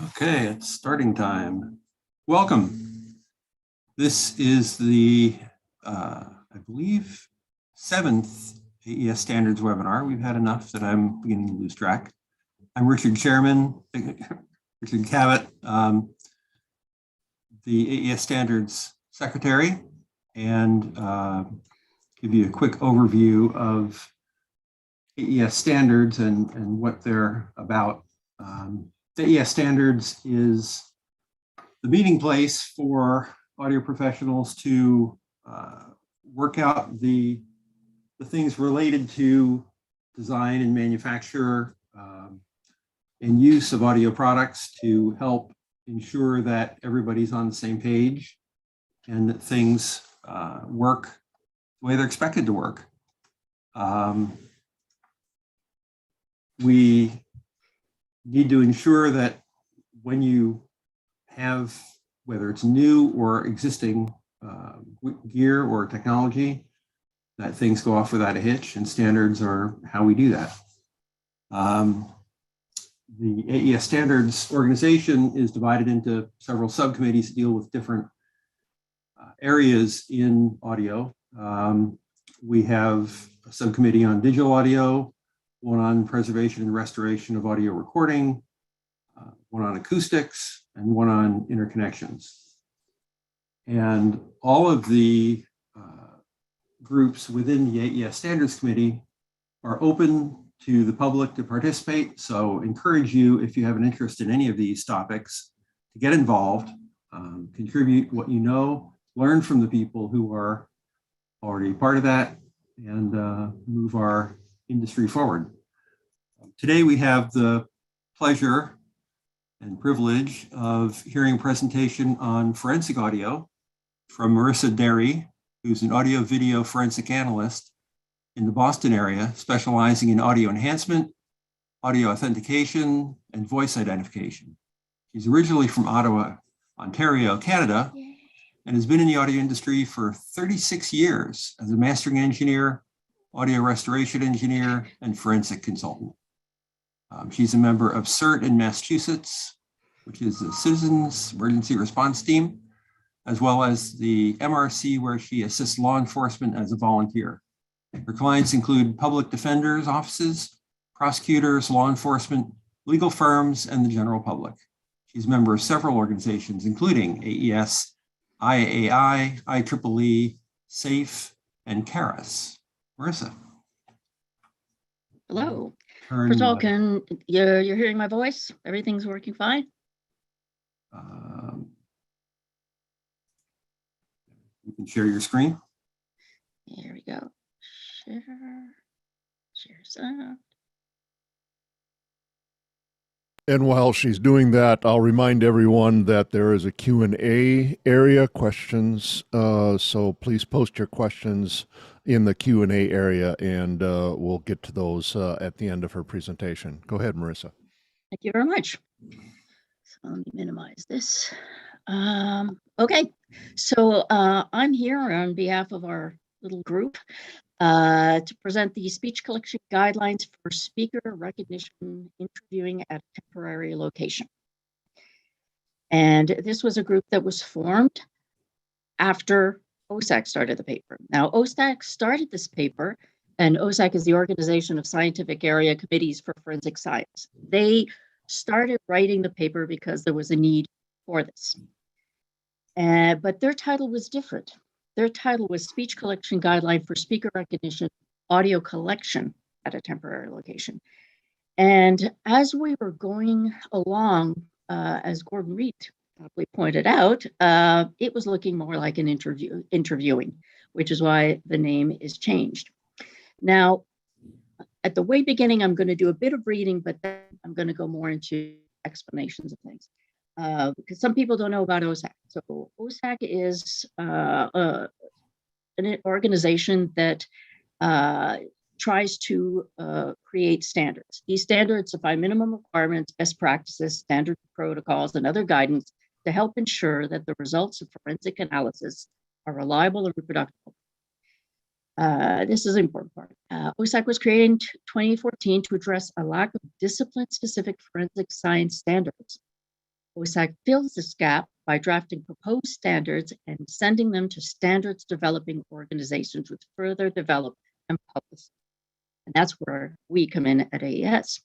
Okay, it's starting time. Welcome. This is the, I believe, 7th AES Standards webinar. We've had enough that I'm beginning to lose track. I'm Richard Chairman, Richard Cavett, the AES Standards Secretary, and give you a quick overview of AES Standards and what they're about. The AES Standards is the meeting place for audio professionals to work out the things related to design and manufacture and use of audio products to help ensure that everybody's on the same page and that things work the way they're expected to work. We need to ensure that when you have, whether it's new or existing gear or technology, that things go off without a hitch, and standards are how we do that. The AES Standards organization is divided into several subcommittees that deal with different areas in audio. We have a subcommittee on digital audio, one on preservation and restoration of audio recording, one on acoustics, and one on interconnections. And all of the groups within the AES Standards Committee are open to the public to participate. So encourage you, if you have an interest in any of these topics, to get involved, contribute what you know, learn from the people who are already part of that, and move our industry forward. Today we have the pleasure and privilege of hearing a presentation on forensic audio from Marissa Derry, who's an audio video forensic analyst in the Boston area, specializing in audio enhancement, audio authentication, and voice identification. She's originally from Ottawa, Ontario, Canada, and has been in the audio industry for 36 years as a mastering engineer, audio restoration engineer, and forensic consultant. She's a member of CERT in Massachusetts, which is the Citizens Emergency Response Team, as well as the MRC, where she assists law enforcement as a volunteer. Her clients include public defenders' offices, prosecutors, law enforcement, legal firms, and the general public. She's a member of several organizations, including AES, IAI, IEEE, SAFE, and CARAS. Marissa. Hello. First of all, you're hearing my voice? Everything's working fine? You can share your screen. Here we go. Share sound. And while she's doing that, I'll remind everyone that there is a Q&A area, questions. So please post your questions in the Q&A area, and we'll get to those at the end of her presentation. Go ahead, Marissa. Thank you very much. So let me minimize this. Okay, so I'm here on behalf of our little group to present the speech collection guidelines for speaker recognition interviewing at a temporary location. And this was a group that was formed after OSAC started the paper. Now, OSAC started this paper, and OSAC is the Organization of Scientific Area Committees for Forensic Science. They started writing the paper because there was a need for this. But their title was different. Their title was Speech Collection Guideline for Speaker Recognition Audio Collection at a Temporary Location. And as we were going along, as Gordon Reed probably pointed out, it was looking more like an interviewing, which is why the name is changed. Now, at the way beginning, I'm going to do a bit of reading, but then I'm going to go more into explanations of things. Because some people don't know about OSAC. So OSAC is an organization that tries to create standards. These standards define minimum requirements, best practices, standard protocols, and other guidance to help ensure that the results of forensic analysis are reliable and reproducible. This is an important part. OSAC was created in 2014 to address a lack of discipline-specific forensic science standards. OSAC fills this gap by drafting proposed standards and sending them to standards developing organizations which further develop and publish. And that's where we come in at AES.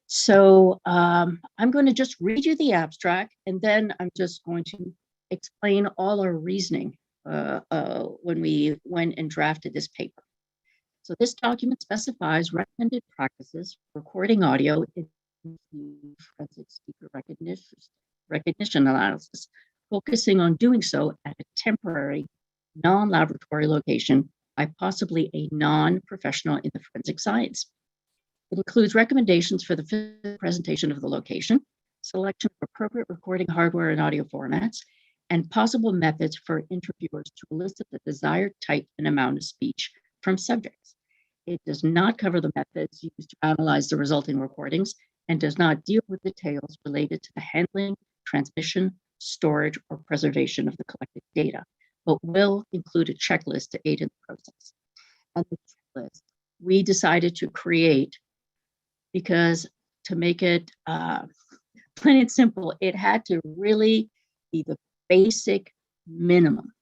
So I'm going to just read you the abstract, and then I'm just going to explain all our reasoning when we went and drafted this paper. So this document specifies recommended practices for recording audio in forensic speaker recognition analysis, focusing on doing so at a temporary, non-laboratory location by possibly a non-professional in the forensic science. It includes recommendations for the physical presentation of the location, selection of appropriate recording hardware and audio formats, and possible methods for interviewers to elicit the desired type and amount of speech from subjects. It does not cover the methods used to analyze the resulting recordings and does not deal with details related to the handling, transmission, storage, or preservation of the collected data, but will include a checklist to aid in the process. And the checklist we decided to create because to make it plain and simple, it had to really be the basic minimum.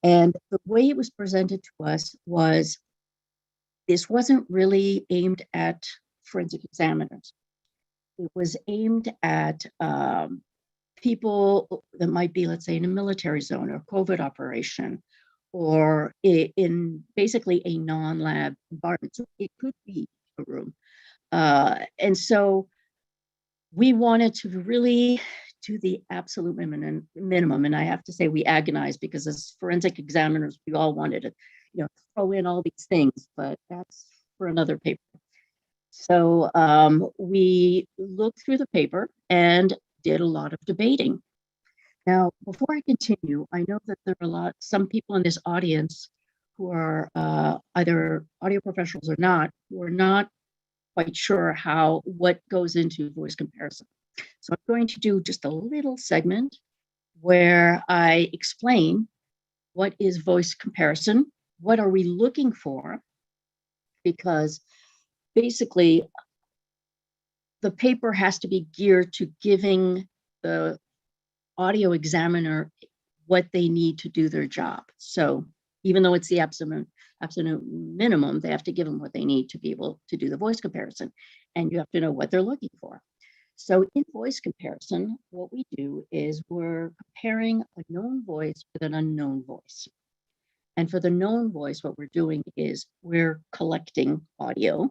And the way it was presented to us was this wasn't really aimed at forensic examiners. It was aimed at people that might be, let's say, in a military zone or COVID operation, or in basically a non-lab environment. So it could be a room. And so we wanted to really do the absolute minimum. And I have to say we agonized because as forensic examiners, we all wanted to, throw in all these things, but that's for another paper. So we looked through the paper and did a lot of debating. Now, before I continue, I know that there are some people in this audience who are either audio professionals or not, who are not quite sure what goes into voice comparison. So I'm going to do just a little segment where I explain what is voice comparison, what are we looking for, because basically the paper has to be geared to giving the audio examiner what they need to do their job. So even though it's the absolute minimum, they have to give them what they need to be able to do the voice comparison. And you have to know what they're looking for. So in voice comparison, what we do is we're comparing a known voice with an unknown voice. And for the known voice, what we're doing is we're collecting audio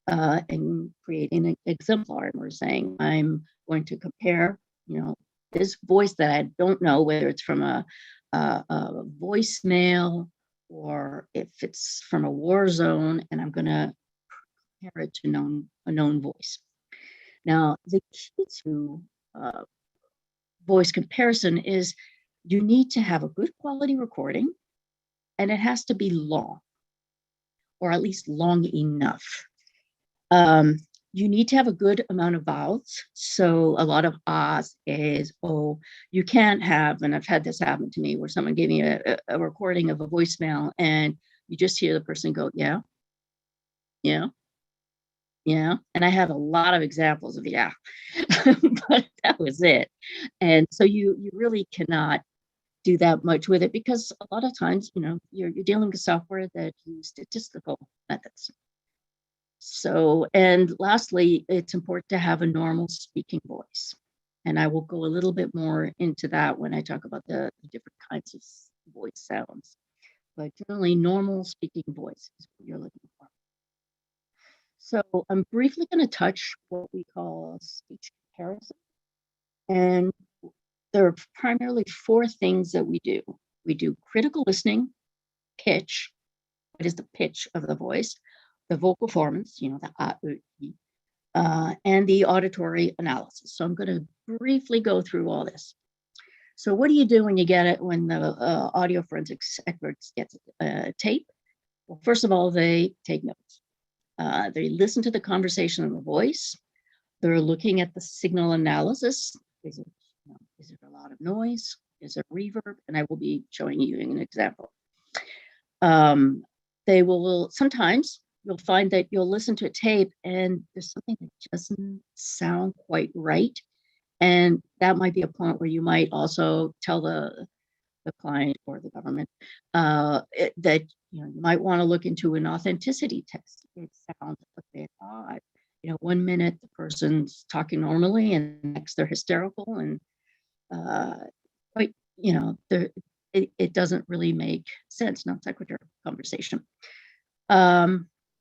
and creating an exemplar. And we're saying, I'm going to compare, this voice that I don't know whether it's from a voicemail or if it's from a war zone, and I'm going to compare it to a known voice. Now, the key to voice comparison is you need to have a good quality recording, and it has to be long, or at least long enough. You need to have a good amount of vowels. So a lot of ahs, is, oh, you can't have, and I've had this happen to me where someone gave me a recording of a voicemail and you just hear the person go, yeah. And I have a lot of examples of yeah, but that was it. And so you really cannot do that much with it because a lot of times, you're dealing with software that use statistical methods. So, and lastly, it's important to have a normal speaking voice. And I will go a little bit more into that when I talk about the different kinds of voice sounds. But generally, normal speaking voice is what you're looking for. So I'm briefly going to touch what we call speech comparison. And there are primarily four things that we do. We do critical listening, pitch, what is the pitch of the voice, the vocal formants, the a, and the auditory analysis. So I'm going to briefly go through all this. So what do you do when the audio forensics experts get tape? Well, first of all, they take notes. They listen to the conversation of the voice. They're looking at the signal analysis. Is it a lot of noise? Is it reverb? And I will be showing you an example. They will sometimes you'll find that you'll listen to a tape and there's something that doesn't sound quite right. And that might be a point where you might also tell the client or the government that you might want to look into an authenticity test. It sounds a bit odd. 1 minute the person's talking normally, and next they're hysterical, and quite, it doesn't really make sense. Non sequitur conversation.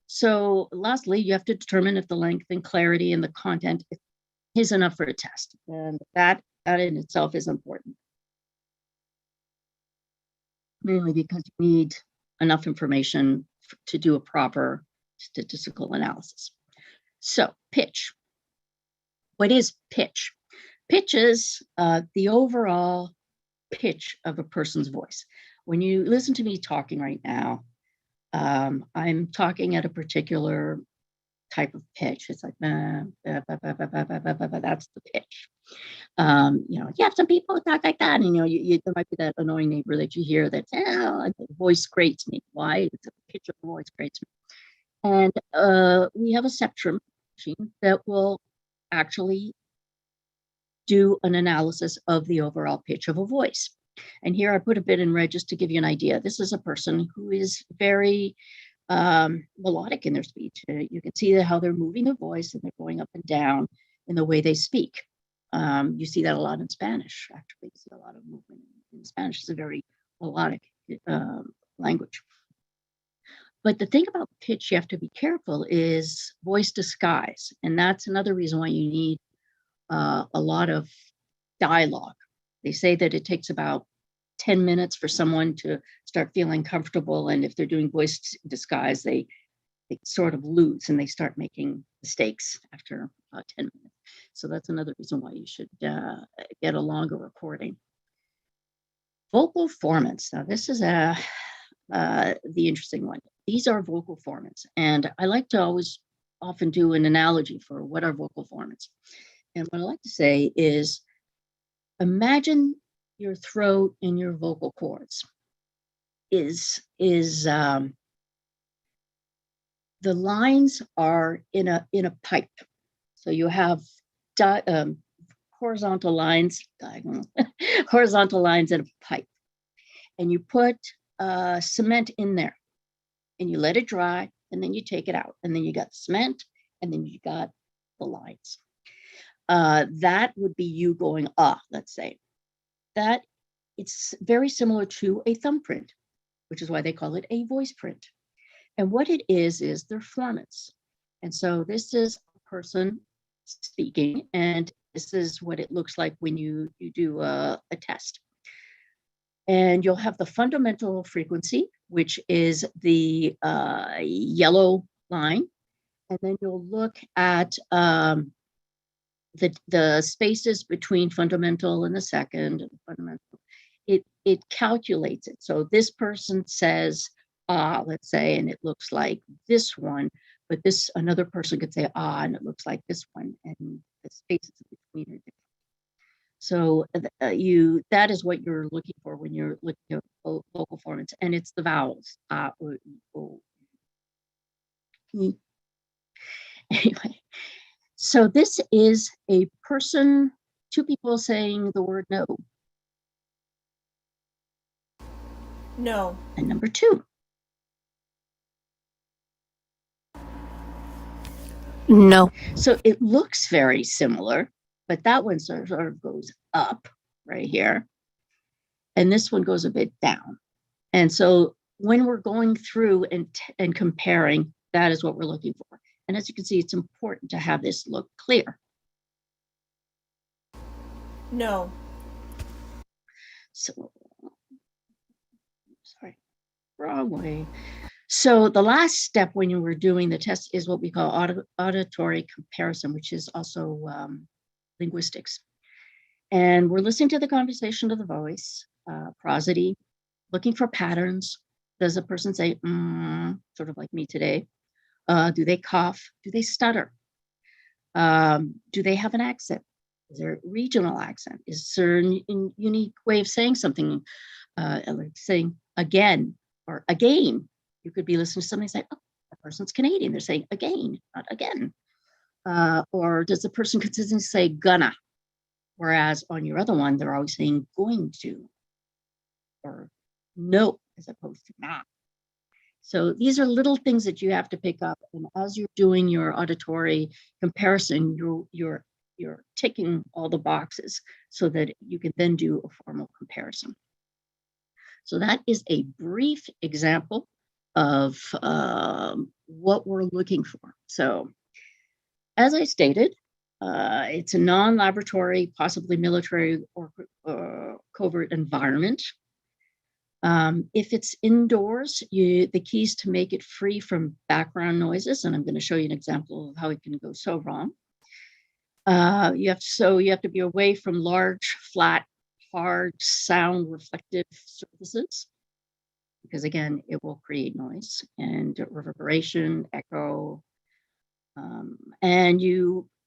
So lastly, you have to determine if the length and clarity and the content is enough for a test, and that in itself is important. Mainly because you need enough information to do a proper statistical analysis. So pitch. What is pitch? Pitch is the overall pitch of a person's voice. When you listen to me talking right now, I'm talking at a particular type of pitch. It's like, that's the pitch. You have some people who talk like that, and there might be that annoying neighbor that you hear that, the voice grates me. Why? It's a pitch of the voice grates me. And we have a Spectrum machine that will actually do an analysis of the overall pitch of a voice. And here I put a bit in red just to give you an idea. This is a person who is very melodic in their speech. You can see how they're moving their voice, and they're going up and down in the way they speak. You see that a lot in Spanish. Actually, you see a lot of movement in Spanish. It's a very melodic language. But the thing about pitch you have to be careful is voice disguise. And that's another reason why you need a lot of dialogue. They say that it takes about 10 minutes for someone to start feeling comfortable. And if they're doing voice disguise, they sort of lose and they start making mistakes after 10 minutes. So that's another reason why you should get a longer recording. Vocal formants. Now this is the interesting one. These are vocal formants. And I like to often do an analogy for what are vocal formants. And what I like to say is, imagine your throat and your vocal cords is the lines are in a pipe. So you have horizontal lines, horizontal lines in a pipe, and you put cement in there, and you let it dry, and then you take it out, and then you got cement, and then you got the lines. That would be you going, let's say. That it's very similar to a thumbprint, which is why they call it a voice print. And what it is they're formants. And so this is a person speaking, and this is what it looks like when you do a test. And you'll have the fundamental frequency, which is the yellow line. And then you'll look at the spaces between fundamental and the second fundamental. It calculates it. So this person says, let's say, and it looks like this one, but another person could say, and it looks like this one, and the spaces between are different. So that is what you're looking for when you're looking at vocal formants, and it's the vowels. Anyway, so this is a person, two people saying the word no. No. And number two. No. So it looks very similar, but that one sort of goes up right here. And this one goes a bit down. And so when we're going through and comparing, that is what we're looking for. And as you can see, it's important to have this look clear. No. So, sorry, wrong way. So the last step when you were doing the test is what we call auditory comparison, which is also linguistics. And we're listening to the conversation of the voice, prosody, looking for patterns. Does a person say, sort of like me today? Do they cough? Do they stutter? Do they have an accent? Is there a regional accent? Is there a unique way of saying something, like saying again or again? You could be listening to somebody say, that person's Canadian. They're saying again, not again. Or does the person consistently say gonna? Whereas on your other one, they're always saying going to or no, as opposed to not. So these are little things that you have to pick up. And as you're doing your auditory comparison, you're ticking all the boxes so that you can then do a formal comparison. So that is a brief example of what we're looking for. So as I stated, it's a non-laboratory, possibly military or covert environment. If it's indoors, the key is to make it free from background noises, and I'm going to show you an example of how it can go so wrong. You have to be away from large, flat, hard, sound reflective surfaces, because again, it will create noise and reverberation, echo.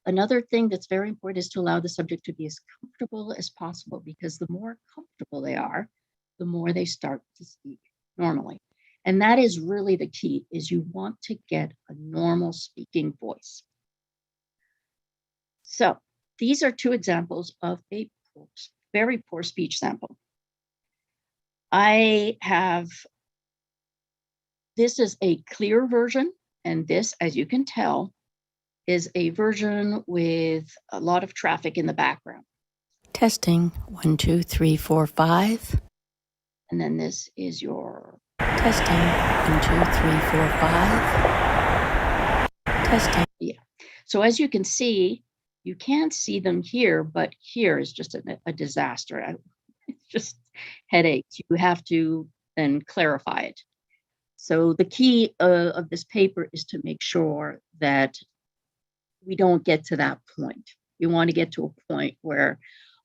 Another thing that's very important is to allow the subject to be as comfortable as possible, because the more comfortable they are, the more they start to speak normally. And that is really the key, is you want to get a normal speaking voice. So these are two examples of a very poor speech sample. This is a clear version, and this, as you can tell, is a version with a lot of traffic in the background. Testing 1, 2, 3, 4, 5. And then this is your Testing 1, 2, 3, 4, 5. Testing. Yeah. So as you can see, you can't see them here, but here is just a disaster. It's just headaches. You have to then clarify it. So the key of this paper is to make sure that we don't get to that point. We want to get to a point where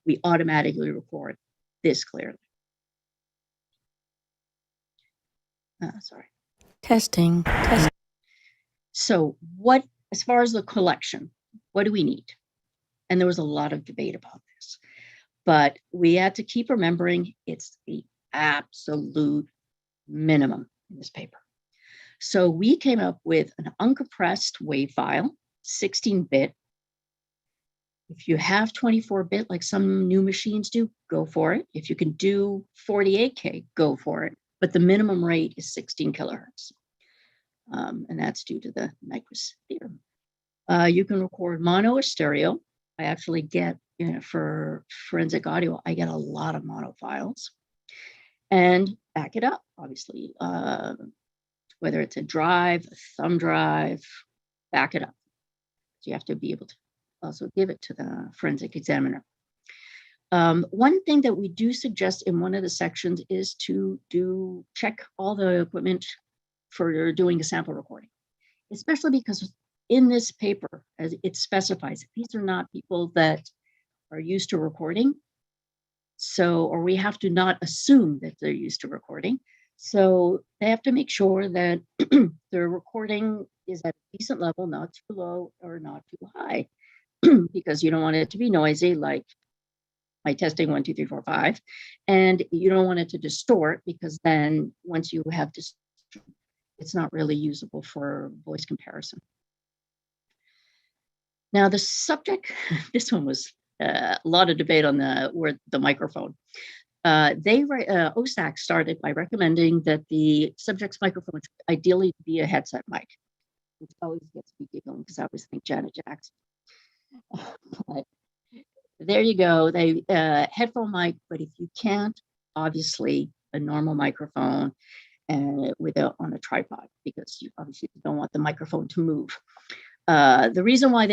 we automatically record this clearly. Sorry. Testing. So as far as the collection, what do we need? And there was a lot of debate about this, but we had to keep remembering it's the absolute minimum in this paper. So we came up with an uncompressed WAV file, 16-bit. If you have 24-bit, like some new machines do, go for it. If you can do 48K, go for it. But the minimum rate is 16 kilohertz. And that's due to the Nyquist theorem. You can record mono or stereo. I actually get, for forensic audio, I get a lot of mono files. And back it up, obviously. Whether it's a drive, a thumb drive, back it up. So you have to be able to also give it to the forensic examiner. One thing that we do suggest in one of the sections is to check all the equipment for doing a sample recording, especially because in this paper, as it specifies, these are not people that are used to recording. Or we have to not assume that they're used to recording. So they have to make sure that their recording is at a decent level, not too low or not too high, because you don't want it to be noisy, like my testing 1, 2, 3, 4, 5. And you don't want it to distort, because then once you have distortion, it's not really usable for voice comparison. Now the subject, this one was a lot of debate on the microphone. OSAC started by recommending that the subject's microphone should ideally be a headset mic, which always gets me giggling because I always think Janet Jackson. But there you go. They headphone mic, but if you can't, obviously a normal microphone and on a tripod, because you obviously don't want the microphone to move. The reason why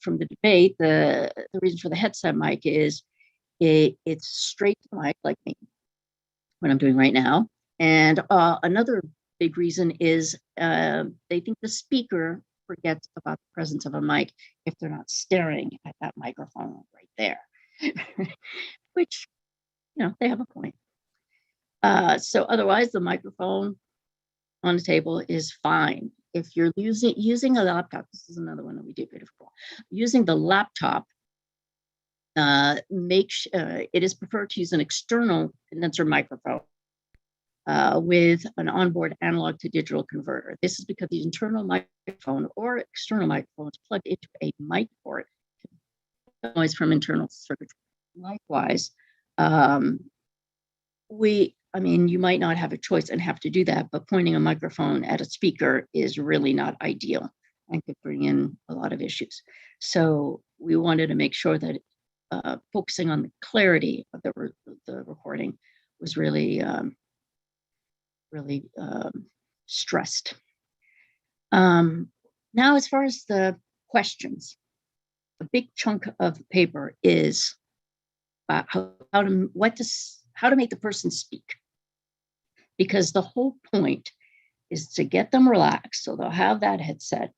from the debate, the reason for the headset mic is it's straight to the mic, like me, what I'm doing right now. And another big reason is they think the speaker forgets about the presence of a mic if they're not staring at that microphone right there, which, they have a point. So otherwise, the microphone on the table is fine. If you're using a laptop, this is another one that we do beautiful. Using the laptop, it is preferred to use an external condenser microphone with an onboard analog to digital converter. This is because the internal microphone or external microphone is plugged into a mic port noise from internal circuitry. Likewise, you might not have a choice and have to do that, but pointing a microphone at a speaker is really not ideal and could bring in a lot of issues. So we wanted to make sure that focusing on the clarity of the recording was really, stressed. Now, as far as the questions, a big chunk of the paper is how to make the person speak, because the whole point is to get them relaxed. So they'll have that headset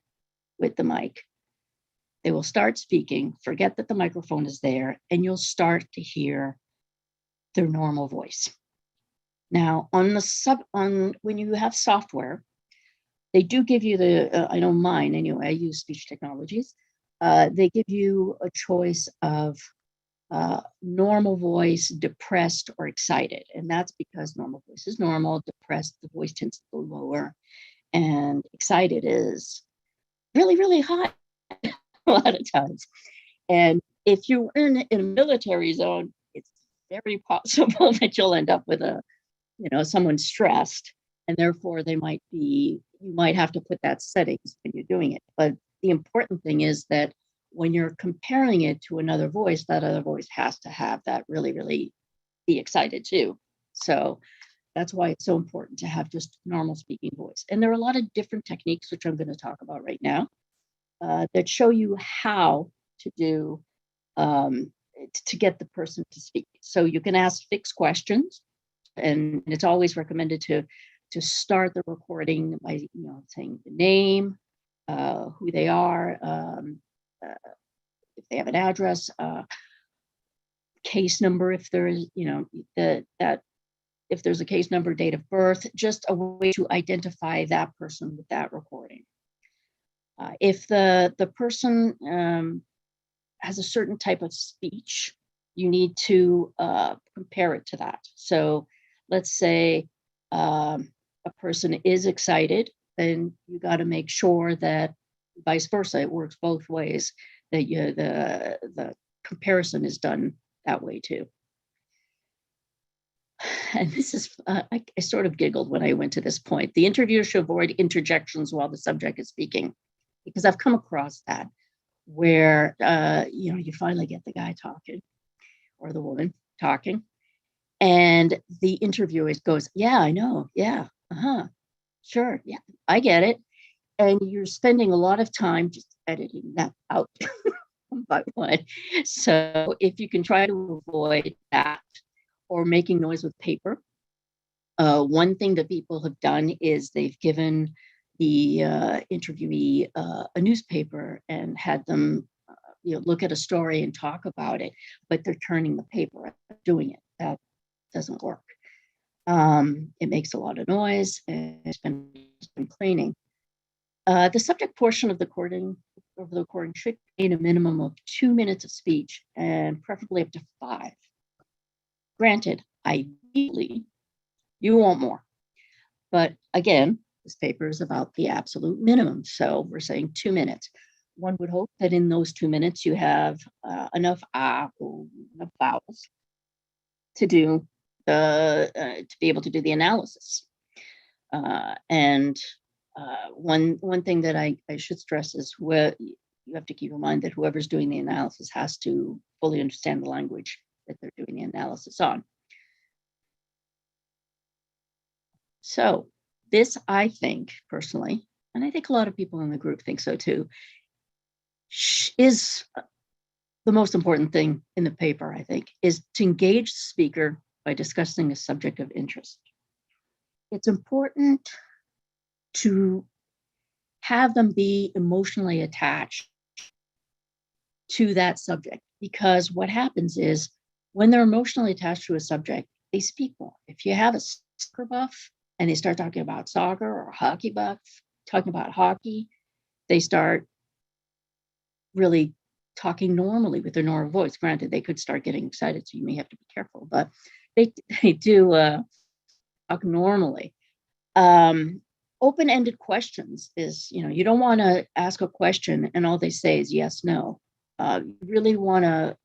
with the mic. They will start speaking, forget that the microphone is there, and you'll start to hear their normal voice. Now, when you have software, they do give you I know mine anyway, I use speech technologies. They give you a choice of normal voice, depressed, or excited. And that's because normal voice is normal, depressed, the voice tends to go lower, and excited is really, really high a lot of times. And if you're in a military zone, it's very possible that you'll end up with someone stressed, and therefore you might have to put that settings when you're doing it. But the important thing is that when you're comparing it to another voice, that other voice has to have that really, really be excited too. So that's why it's so important to have just normal speaking voice. And there are a lot of different techniques, which I'm going to talk about right now, that show you how to do to get the person to speak. So you can ask fixed questions, and it's always recommended to start the recording by saying the name, who they are, if they have an address, case number, if there is, if there's a case number, date of birth, just a way to identify that person with that recording. If the person has a certain type of speech, you need to compare it to that. So let's say a person is excited, then you got to make sure that vice versa, it works both ways, that the comparison is done that way too. And this is, I sort of giggled when I went to this point. The interviewer should avoid interjections while the subject is speaking, because I've come across that where, you finally get the guy talking or the woman talking, and the interviewer goes, yeah, I know. Yeah. Sure. Yeah, I get it. And you're spending a lot of time just editing that out one by one. So if you can try to avoid that, or making noise with paper, one thing that people have done is they've given the interviewee a newspaper and had them look at a story and talk about it, but they're turning the paper, doing it. That doesn't work. It makes a lot of noise, and it's been cleaning. The subject portion of the recording should contain a minimum of 2 minutes of speech, and preferably up to 5. Granted, ideally, you want more. But again, this paper is about the absolute minimum. So we're saying 2 minutes. One would hope that in those 2 minutes, you have enough enough vowels to do to be able to do the analysis. One thing that I should stress is you have to keep in mind that whoever's doing the analysis has to fully understand the language that they're doing the analysis on. So this, I think personally, and I think a lot of people in the group think so too, is the most important thing in the paper, I think, is to engage the speaker by discussing a subject of interest. It's important to have them be emotionally attached to that subject, because what happens is when they're emotionally attached to a subject, they speak more. If you have a soccer buff and they start talking about soccer, or a hockey buff talking about hockey, they start really talking normally with their normal voice. Granted, they could start getting excited, so you may have to be careful, but they do talk normally. Open-ended questions is, you don't want to ask a question and all they say is yes, no. You really want to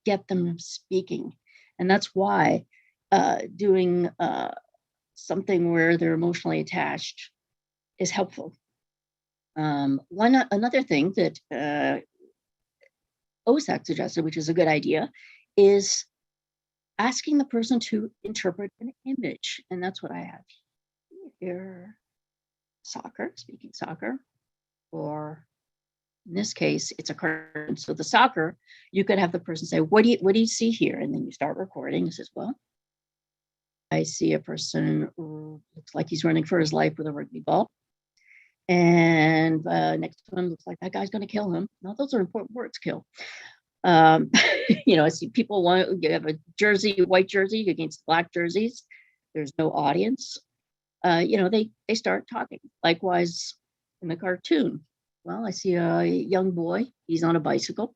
get them speaking. And that's why doing something where they're emotionally attached is helpful. Another thing that OSAC suggested, which is a good idea, is asking the person to interpret an image. And that's what I have here. Speaking soccer, or in this case, it's a cartoon. So the soccer, you could have the person say, what do you see here? And then you start recording. It says, well, I see a person who looks like he's running for his life with a rugby ball. And next to him looks like that guy's going to kill him. Now, those are important words, kill. I see people you have a jersey, white jersey against black jerseys. There's no audience. They start talking. Likewise, in the cartoon, well, I see a young boy. He's on a bicycle,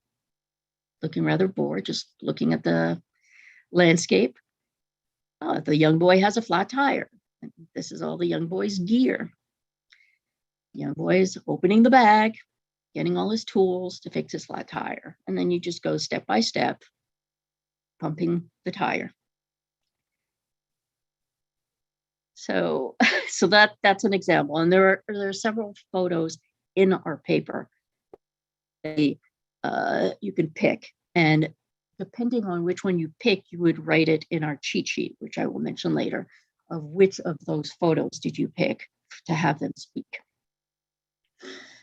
looking rather bored, just looking at the landscape. The young boy has a flat tire. This is all the young boy's gear. Young boy is opening the bag, getting all his tools to fix his flat tire. And then you just go step by step, pumping the tire. So that's an example. And there are several photos in our paper that you can pick. And depending on which one you pick, you would write it in our cheat sheet, which I will mention later, of which of those photos did you pick to have them speak.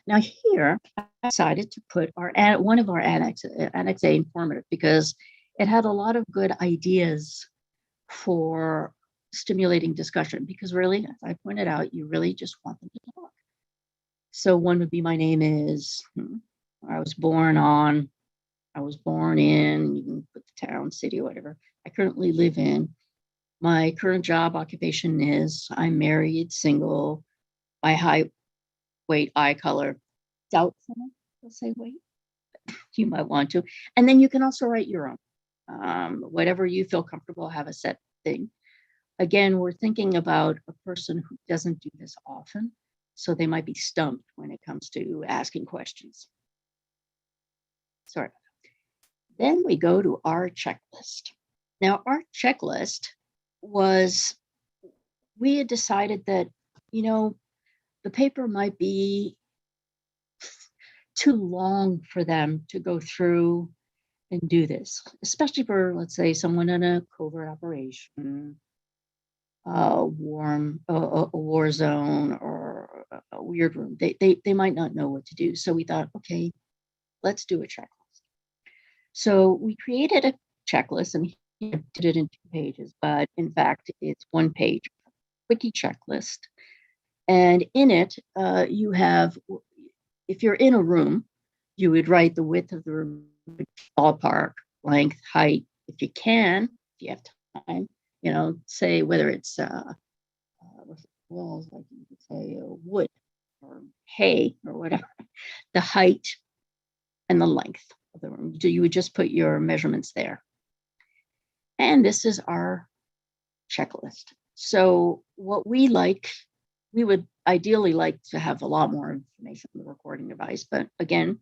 Now here, I decided to put one of our Annex A informative, because it had a lot of good ideas for stimulating discussion, because really, as I pointed out, you really just want them to talk. So one would be, my name is, I was born in, you can put the town, city, whatever, I currently live in. My current job occupation is, I'm married, single, my height, weight, eye color, doubtful, I'll say weight, you might want to. And then you can also write your own, whatever you feel comfortable, have a set thing. Again, we're thinking about a person who doesn't do this often, so they might be stumped when it comes to asking questions. Sorry. Then we go to our checklist. Now, our checklist was, we had decided that, the paper might be too long for them to go through and do this, especially for, let's say, someone in a covert operation, a war zone, or a weird room. They might not know what to do. So we thought, okay, let's do a checklist. So we created a checklist and did it in 2 pages, but in fact, it's 1 page, quickie checklist. And in it, you have, if you're in a room, you would write the width of the room, ballpark, length, height, if you can, if you have time, say whether it's walls, like you could say wood or hay or whatever, the height and the length of the room. So you would just put your measurements there. And this is our checklist. So what we would ideally like to have a lot more information on the recording device, but again,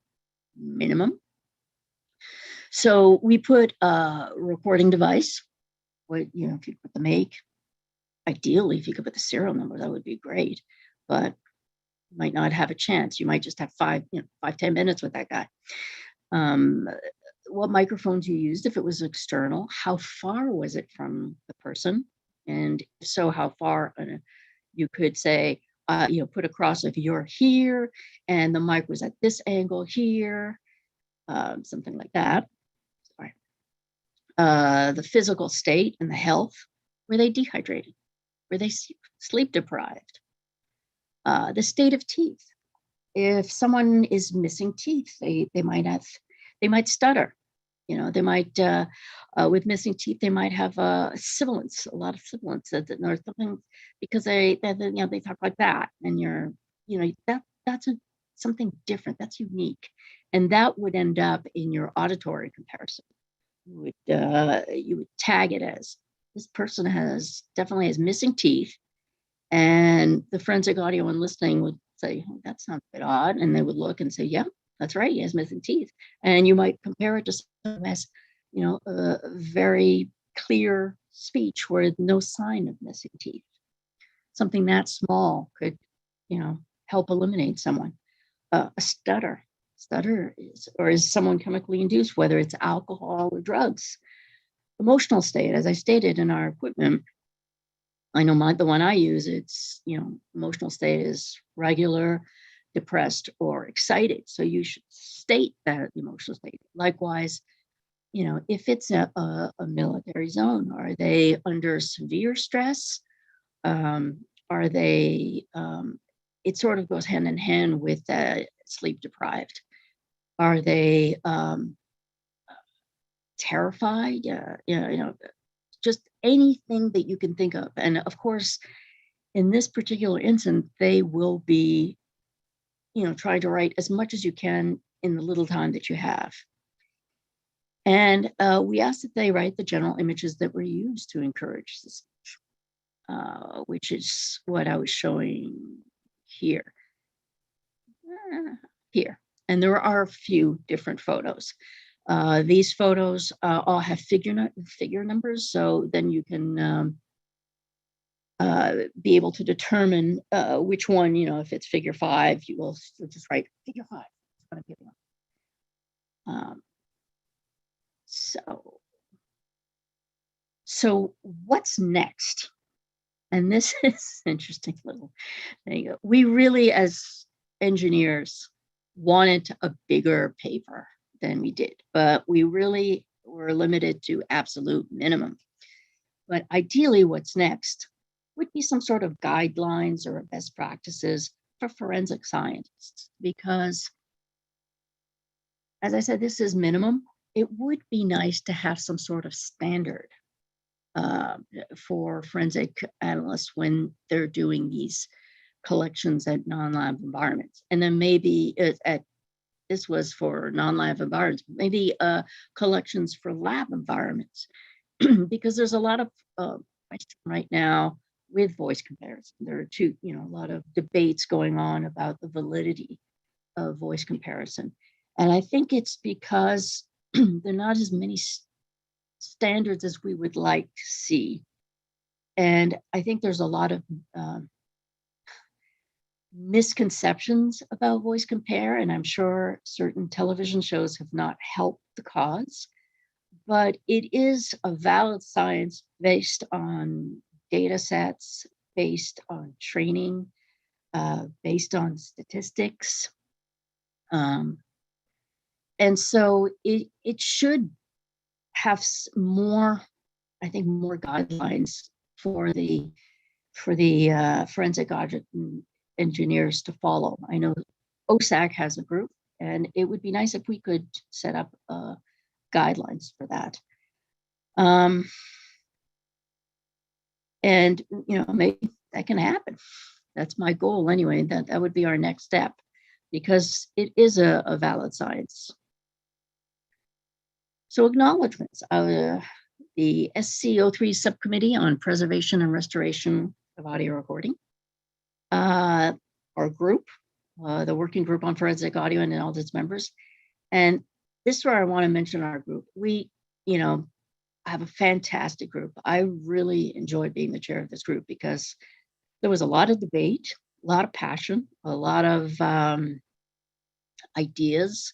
minimum. So we put a recording device, if you put the make, ideally, if you could put the serial number, that would be great, but you might not have a chance. You might just have 5-10 minutes with that guy. What microphones you used, if it was external, how far was it from the person? And if so, how far? You could say, put across if you're here and the mic was at this angle here, something like that. Sorry. The physical state and the health. Were they dehydrated? Were they sleep deprived? The state of teeth. If someone is missing teeth, they might stutter. They might, with missing teeth, they might have sibilance, a lot of sibilance, or something, because they talk like that, and that's something different, that's unique, and that would end up in your auditory comparison. You would tag it as, this person definitely has missing teeth, and the forensic audio and listening would say, that sounds a bit odd, and they would look and say, yeah, that's right, he has missing teeth. And you might compare it to someone who has, a very clear speech where no sign of missing teeth. Something that small could, help eliminate someone. A stutter is someone chemically induced, whether it's alcohol or drugs. Emotional state, as I stated in our equipment, I know the one I use, it's, emotional state is regular, depressed, or excited. So you should state that emotional state. Likewise, if it's a military zone, are they under severe stress? Are they, it sort of goes hand in hand with sleep deprived. Are they terrified? Just anything that you can think of. And of course, in this particular instance, they will be, trying to write as much as you can in the little time that you have. And we asked that they write the general images that were used to encourage the speech, which is what I was showing here. And there are a few different photos. These photos all have figure numbers, so then you can be able to determine which one, if it's figure 5, you'll just write figure 5. That's what I'm giving them. So what's next? And this is interesting little thing. We really, as engineers, wanted a bigger paper than we did, but we really were limited to absolute minimum. But ideally, what's next would be some sort of guidelines or best practices for forensic scientists, because, as I said, this is minimum. It would be nice to have some sort of standard for forensic analysts when they're doing these collections at non-lab environments. And then maybe this was for non-lab environments, maybe collections for lab environments, because there's a lot of question right now with voice comparison. There are a lot of debates going on about the validity of voice comparison. And I think it's because there are not as many standards as we would like to see. And I think there's a lot of misconceptions about voice compare, and I'm sure certain television shows have not helped the cause, but it is a valid science based on data sets, based on training, based on statistics. And so it should have more, I think, more guidelines for the forensic object engineers to follow. I know OSAC has a group, and it would be nice if we could set up guidelines for that. And maybe that can happen. That's my goal anyway. That would be our next step, because it is a valid science. So acknowledgements. The SC03 Subcommittee on Preservation and Restoration of Audio Recording. Our group, the Working Group on Forensic Audio, and all its members. And this is where I want to mention our group. We, have a fantastic group. I really enjoyed being the chair of this group because there was a lot of debate, a lot of passion, a lot of ideas.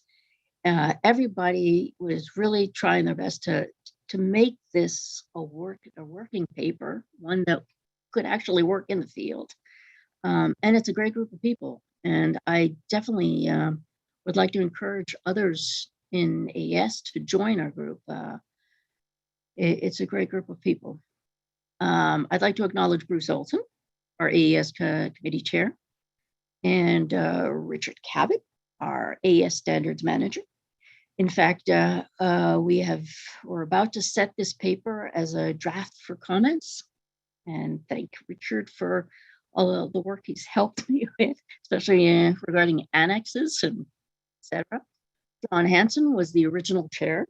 Everybody was really trying their best to make this a working paper, one that could actually work in the field. And it's a great group of people. And I definitely would like to encourage others in AES to join our group. It's a great group of people. I'd like to acknowledge Bruce Olson, our AES committee chair, and Richard Cabot, our AES Standards Manager. In fact, we're about to set this paper as a draft for comments, and thank Richard for all of the work he's helped me with, especially regarding annexes and etc. John Hansen was the original chair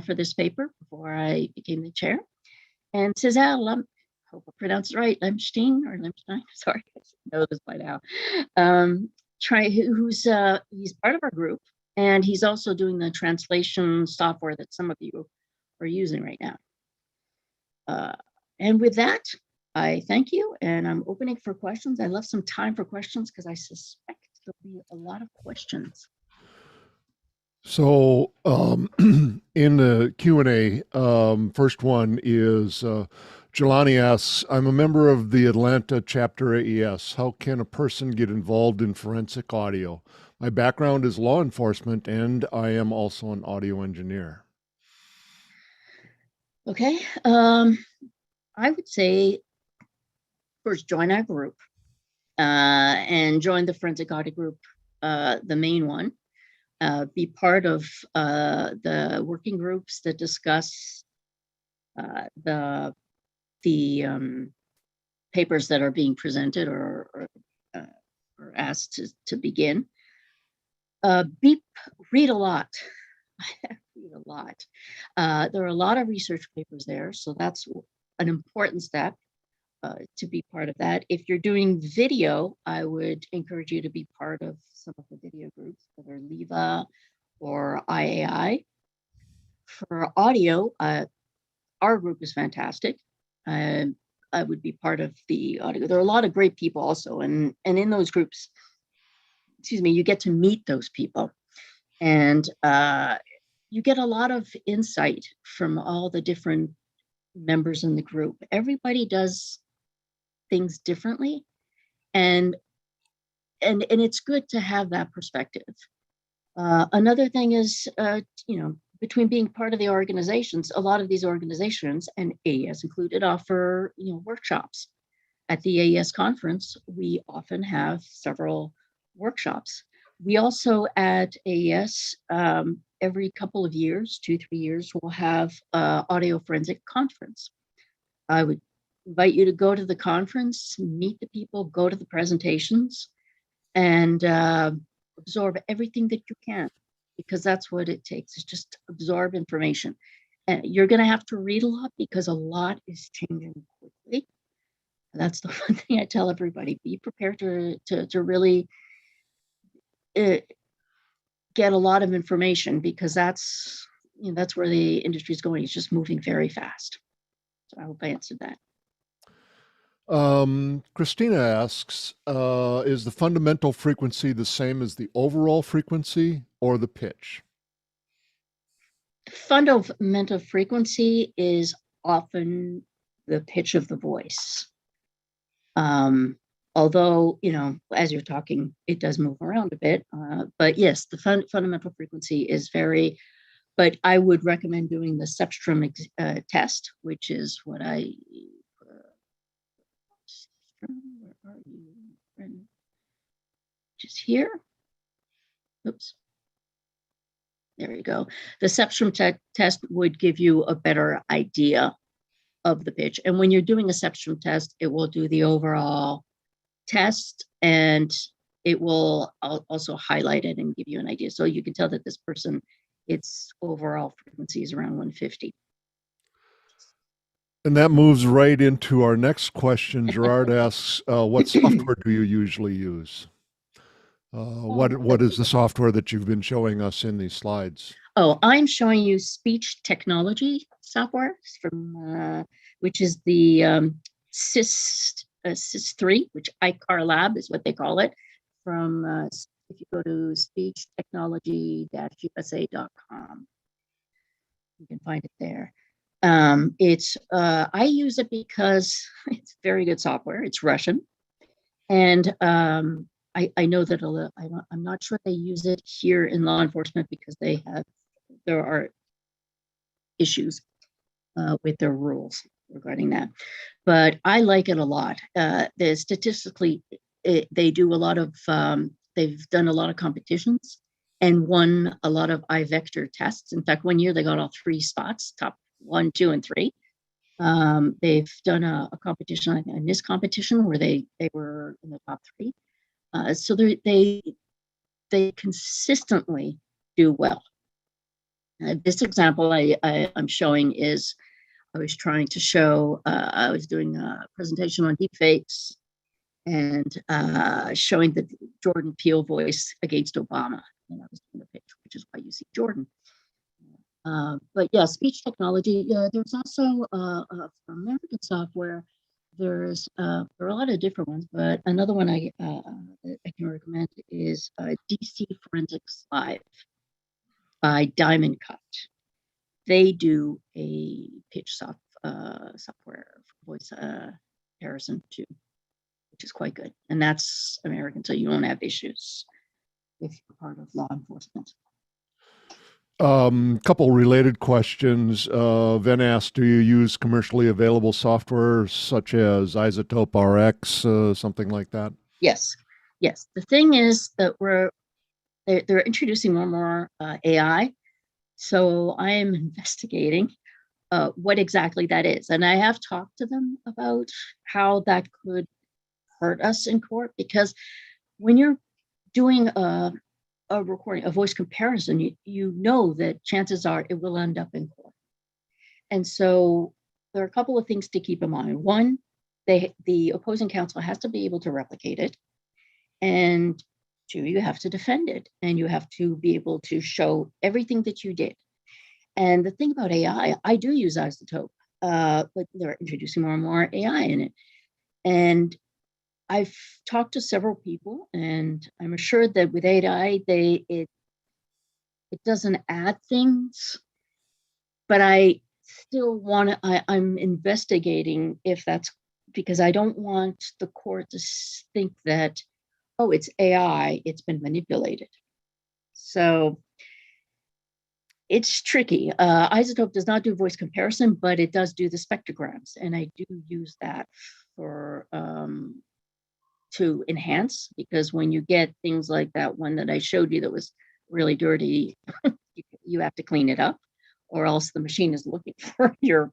for this paper before I became the chair. And Cesar, hope I pronounced it right, Lemstein, sorry, I should know this by now. He's part of our group, And he's also doing the translation software that some of you are using right now. And with that, I thank you, and I'm opening for questions. I left some time for questions because I suspect there'll be a lot of questions. So in the Q&A, first one is Jelani asks, I'm a member of the Atlanta chapter AES. How can a person get involved in forensic audio? My background is law enforcement, and I am also an audio engineer. Okay, I would say first join our group and join the forensic audit group, the main one. Be part of the working groups that discuss the papers that are being presented or asked to begin. Read a lot. Read a lot. There are a lot of research papers there, so that's an important step to be part of that. If you're doing video, I would encourage you to be part of some of the video groups, whether LEVA or IAI. For audio, our group is fantastic. I would be part of the audio. There are a lot of great people also, and in those groups, excuse me, you get to meet those people, and you get a lot of insight from all the different members in the group. Everybody does things differently, and it's good to have that perspective. Another thing is, between being part of the organizations, a lot of these organizations, and AES included, offer workshops. At the AES conference, we often have several workshops. We also at AES, every couple of years, 2-3 years, we'll have audio forensic conference. I would invite you to go to the conference, meet the people, go to the presentations, and absorb everything that you can, because that's what it takes, is just absorb information. And you're going to have to read a lot because a lot is changing quickly. That's the one thing I tell everybody: be prepared to really get a lot of information, because that's where the industry is going. It's just moving very fast. So I hope I answered that. Christina asks, is the fundamental frequency the same as the overall frequency or the pitch? Fundamental frequency is often the pitch of the voice. Although, as you're talking, it does move around a bit. But yes, the fundamental frequency is very, but I would recommend doing the Substrom test, which is what I, where are you? Just here. Oops. There you go. The Substrom test would give you a better idea of the pitch. And when you're doing a Substrom test, it will do the overall test, and it will also highlight it and give you an idea. So you can tell that this person, its overall frequency is around 150. And that moves right into our next question. Gerard asks, what software do you usually use? What is the software that you've been showing us in these slides? Oh, I'm showing you speech technology software from, which is the SIS3, which ICAR Lab is what they call it. From, if you go to speechtechnology-usa.com, you can find it there. I use it because it's very good software. It's Russian, and I know that I'm not sure they use it here in law enforcement because there are issues with their rules regarding that. But I like it a lot. Statistically, they do a lot of. They've done a lot of competitions and won a lot of iVector tests. In fact, one year they got all 3 spots, top 1, 2, and 3. They've done a competition, a NIST competition, where they were in the top 3. So they consistently do well. This example I'm showing is, I was trying to show, I was doing a presentation on deepfakes and showing the Jordan Peele voice against Obama. And I was doing the pitch, which which is why you see Jordan. But yeah, speech technology. There's also for American software. There are a lot of different ones, but another one I can recommend is DC Forensics Live by Diamond Cut. They do a pitch software for voice comparison too, which is quite good. And that's American, so you won't have issues if you're part of law enforcement. Couple related questions. Ven asked, do you use commercially available software such as Isotope RX, something like that? Yes. The thing is that they're introducing more and more AI. So I am investigating what exactly that is. And I have talked to them about how that could hurt us in court, because when you're doing a recording, a voice comparison, you know that chances are it will end up in court. And so there are a couple of things to keep in mind. One, the opposing counsel has to be able to replicate it. And two, you have to defend it, and you have to be able to show everything that you did. And the thing about AI, I do use Isotope, but they're introducing more and more AI in it. And I've talked to several people, and I'm assured that with AI, it doesn't add things, but I still I'm investigating if that's, because I don't want the court to think that, oh, it's AI, it's been manipulated. So it's tricky. Isotope does not do voice comparison, but it does do the spectrograms, and I do use that for to enhance, because when you get things like that one that I showed you that was really dirty, you have to clean it up, or else the machine is looking for your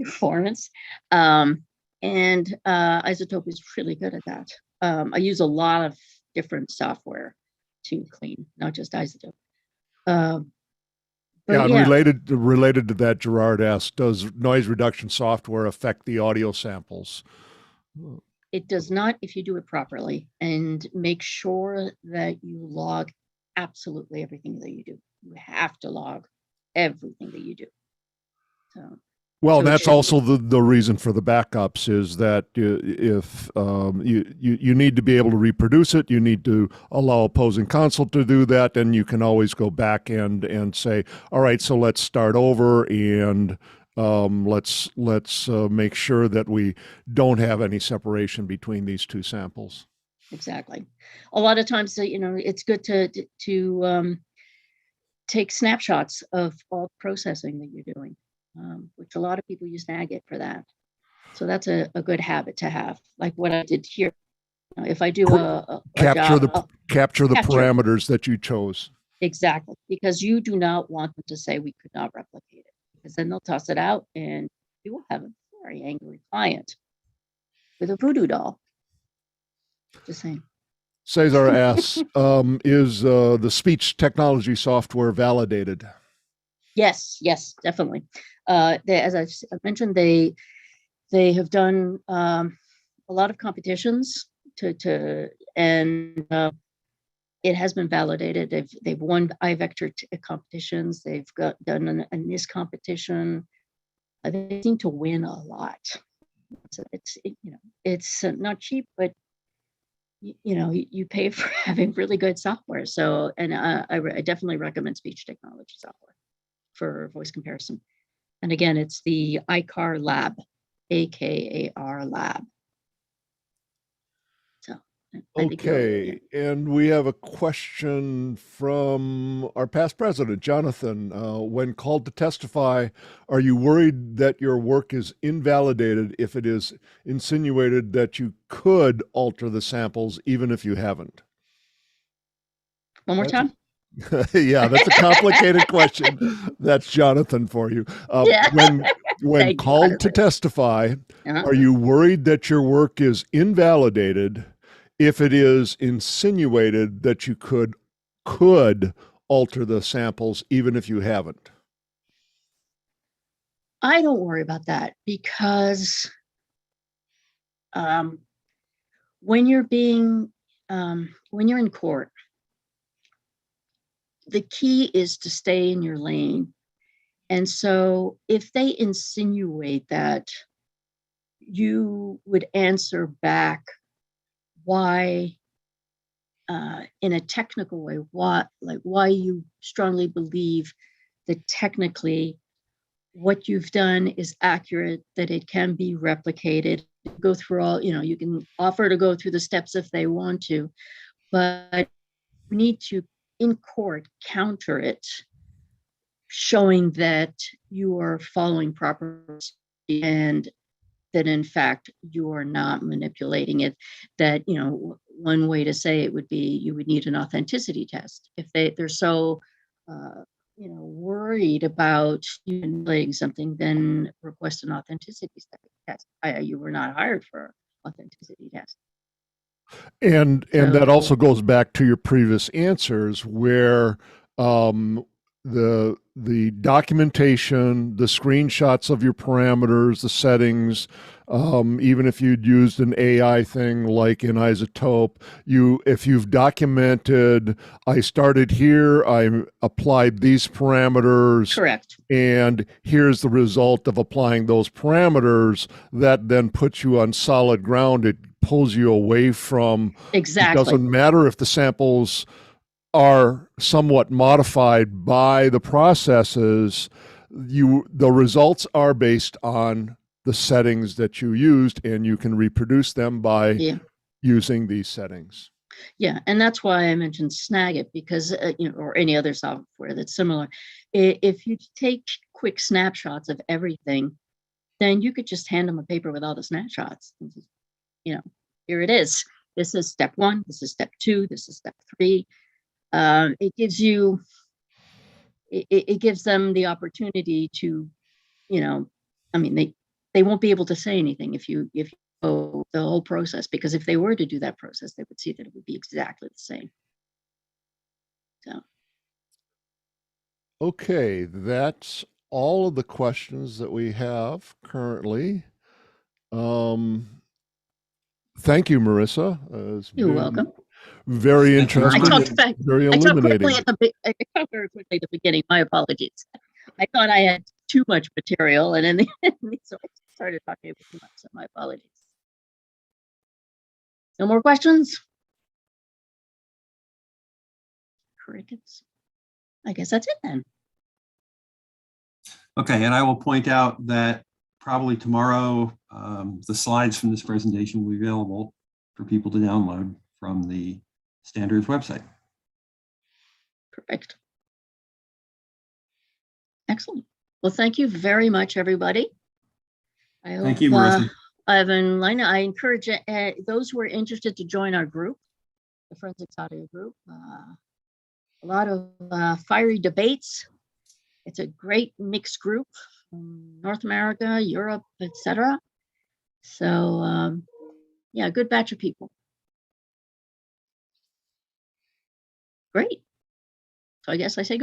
performance. And Isotope is really good at that. I use a lot of different software to clean, not just Isotope. Yeah, and related to that, Gerard asked, does noise reduction software affect the audio samples? It does not if you do it properly, and make sure that you log absolutely everything that you do. You have to log everything that you do. Well, that's also the reason for the backups, is that if you need to be able to reproduce it, you need to allow opposing counsel to do that, and you can always go back and say, all right, so let's start over, and let's make sure that we don't have any separation between these two samples. Exactly. A lot of times, it's good to take snapshots of all the processing that you're doing, which a lot of people use Snagit for that. So that's a good habit to have, like what I did here. If I do capture the parameters that you chose. Exactly, because you do not want them to say we could not replicate it, because then they'll toss it out and you will have a very angry client with a voodoo doll. Just saying. Cesar asks, is the speech technology software validated? Yes, definitely. As I mentioned, they have done a lot of competitions and it has been validated. They've won iVector competitions. They've done a NIS competition. They seem to win a lot. So it's not cheap, but you pay for having really good software. So, and I definitely recommend speech technology software for voice comparison. And again, it's the ICAR Lab, AKAR Lab. So, okay, and we have a question from our past president, Jonathan. When called to testify, are you worried that your work is invalidated if it is insinuated that you could alter the samples even if you haven't? One more time? Yeah, that's a complicated question. That's Jonathan for you. When called to testify, are you worried that your work is invalidated if it is insinuated that you could alter the samples even if you haven't? I don't worry about that, because when you're in court, the key is to stay in your lane. And so if they insinuate that, you would answer back why, in a technical way, why you strongly believe that technically what you've done is accurate, that it can be replicated. Go through all, you can offer to go through the steps if they want to, but you need to, in court, counter it, showing that you are following proper and that in fact you are not manipulating it. That, one way to say it would be you would need an authenticity test. If they're so worried about you manipulating something, then request an authenticity test. You were not hired for authenticity test. And that also goes back to your previous answers where the documentation, the screenshots of your parameters, the settings, even if you'd used an AI thing like in Isotope, if you've documented, I started here, I applied these parameters. Correct. And here's the result of applying those parameters, that then puts you on solid ground. It pulls you away from, Exactly. It doesn't matter if the samples are somewhat modified by the processes, the results are based on the settings that you used, and you can reproduce them by using these settings. Yeah, and that's why I mentioned Snagit, because or any other software that's similar. If you take quick snapshots of everything, then you could just hand them a paper with all the snapshots. Here it is. This is step 1. This is step 2. This is step 3. It gives you, it gives them the opportunity to, they won't be able to say anything if you go the whole process, because if they were to do that process, they would see that it would be exactly the same. So. Okay, that's all of the questions that we have currently. Thank you, Marissa. You're welcome. Very interesting. I talked quickly at the beginning. My apologies. I thought I had too much material, and then so I started talking too much. So my apologies. No more questions? Crickets. I guess that's it then. Okay, and I will point out that probably tomorrow, the slides from this presentation will be available for people to download from the Standards website. Perfect. Excellent. Well, thank you very much, everybody. Thank you, Marissa. Ivan, I encourage those who are interested to join our group, the Forensics Audio group. A lot of fiery debates. It's a great mixed group from North America, Europe, etc. So yeah, a good batch of people. Great. So I guess I say goodbye.